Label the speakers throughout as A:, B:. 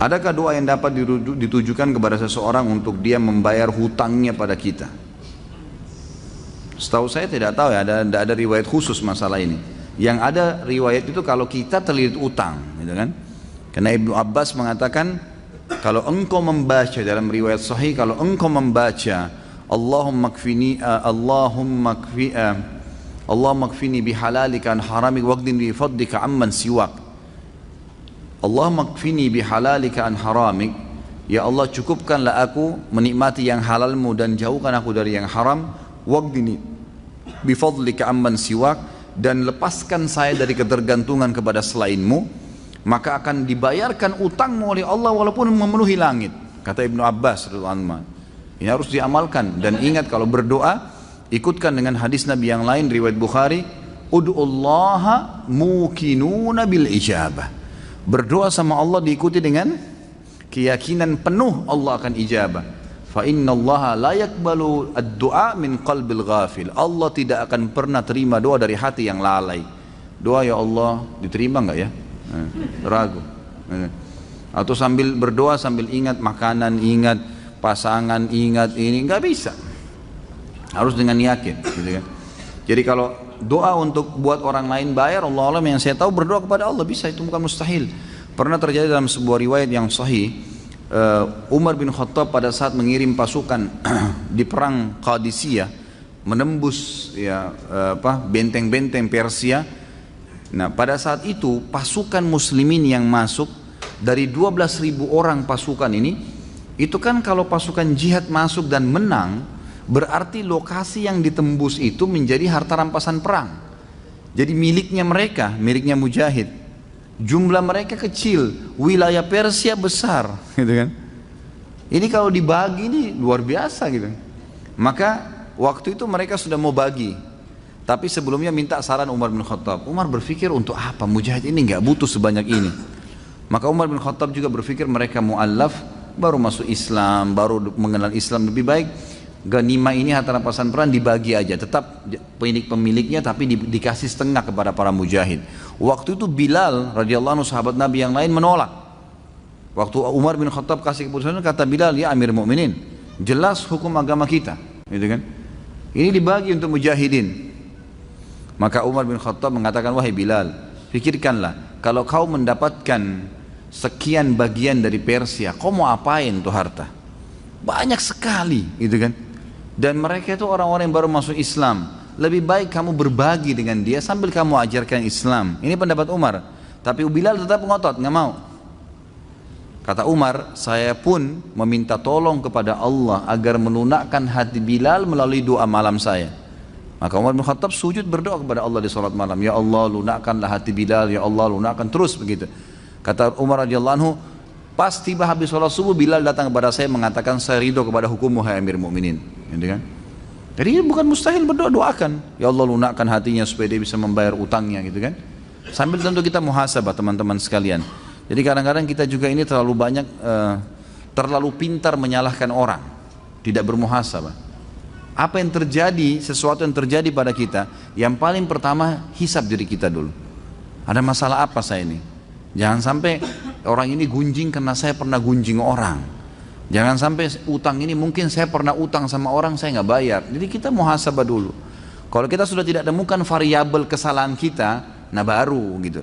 A: Adakah doa yang dapat ditujukan kepada seseorang untuk dia membayar hutangnya pada kita? Setahu saya tidak tahu ya, tidak ada riwayat khusus masalah ini. Yang ada riwayat itu kalau kita terlilit utang, gitu kan? Karena Ibnu Abbas mengatakan kalau engkau membaca dalam riwayat sahih, kalau engkau membaca Allahumma kfini bihalalika an haramik waqdin bi fadlika amman siwak. Allahumma kfini bihalalika an haramik, ya Allah cukupkanlah aku menikmati yang halalmu dan jauhkan aku dari yang haram. Waqdini bifadlika amman siwak, dan lepaskan saya dari ketergantungan kepada selainmu, maka akan dibayarkan utangmu oleh Allah walaupun memenuhi langit, kata Ibnu Abbas radhiyallahu anhu. Ini harus diamalkan, dan ingat kalau berdoa ikutkan dengan hadis Nabi yang lain riwayat Bukhari, ud'ullaha mukinuna bil ijabah. Berdoa sama Allah diikuti dengan keyakinan penuh Allah akan ijabah. Fa innallaha la yaqbalu ad-du'a min qalbil ghafil. Allah tidak akan pernah terima doa dari hati yang lalai. Doa ya Allah diterima enggak ya? Ragu. Atau sambil berdoa sambil ingat makanan, ingat pasangan, ingat ini, enggak bisa. Harus dengan yakin, gitu kan. Jadi kalau doa untuk buat orang lain bayar, Allah alam yang saya tahu berdoa kepada Allah bisa, itu bukan mustahil. Pernah terjadi dalam sebuah riwayat yang sahih, Umar bin Khattab pada saat mengirim pasukan di perang Qadisiyah, menembus ya benteng-benteng Persia. Nah pada saat itu pasukan muslimin yang masuk dari 12.000 orang pasukan ini, itu kan kalau pasukan jihad masuk dan menang, berarti lokasi yang ditembus itu menjadi harta rampasan perang. Jadi miliknya mereka, miliknya mujahid. Jumlah mereka kecil, wilayah Persia besar, gitu kan. Ini kalau dibagi ini luar biasa gitu. Maka waktu itu mereka sudah mau bagi, tapi sebelumnya minta saran Umar bin Khattab. Umar berpikir untuk apa, mujahid ini nggak butuh sebanyak ini. Maka Umar bin Khattab juga berpikir mereka mu'allaf, baru masuk Islam, baru mengenal Islam, lebih baik ganimah ini harta rampasan perang dibagi aja, tetap pemiliknya tapi dikasih setengah kepada para mujahid. Waktu itu Bilal radhiyallahu anhu sahabat Nabi yang lain menolak. Waktu Umar bin Khattab kasih keputusan, kata Bilal, ya Amir Mukminin, jelas hukum agama kita, gitu kan? Ini dibagi untuk mujahidin. Maka Umar bin Khattab mengatakan, wahai Bilal, pikirkanlah, kalau kau mendapatkan sekian bagian dari Persia, kau mau apain tuh harta? Banyak sekali, gitu kan? Dan mereka itu orang-orang yang baru masuk Islam. Lebih baik kamu berbagi dengan dia sambil kamu ajarkan Islam. Ini pendapat Umar. Tapi Bilal tetap ngotot, nggak mau. Kata Umar, saya pun meminta tolong kepada Allah agar melunakkan hati Bilal melalui doa malam saya. Maka Umar bin Khattab sujud berdoa kepada Allah di salat malam. Ya Allah, lunakkanlah hati Bilal. Ya Allah, lunakkan, terus begitu. Kata Umar radhiyallahu anhu, pas tiba habis sholat subuh, Bilal datang kepada saya mengatakan, saya ridho kepada hukummu hai Amir Mukminin, gitu kan? Jadi bukan mustahil berdoa, doakan. Ya Allah lunakkan hatinya supaya dia bisa membayar utangnya, gitu kan? Sambil tentu kita muhasabah teman-teman sekalian. Jadi kadang-kadang kita juga ini terlalu banyak, terlalu pintar menyalahkan orang, tidak bermuhasabah. Apa yang terjadi, sesuatu yang terjadi pada kita, yang paling pertama hisab diri kita dulu. Ada masalah apa saya ini? Jangan sampai orang ini gunjing karena saya pernah gunjing orang. Jangan sampai utang ini mungkin saya pernah utang sama orang saya nggak bayar. Jadi kita muhasabah dulu. Kalau kita sudah tidak temukan variabel kesalahan kita, nah baru gitu.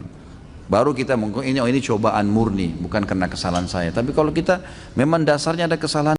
A: Baru kita mungkin ini cobaan murni, bukan karena kesalahan saya. Tapi kalau kita memang dasarnya ada kesalahan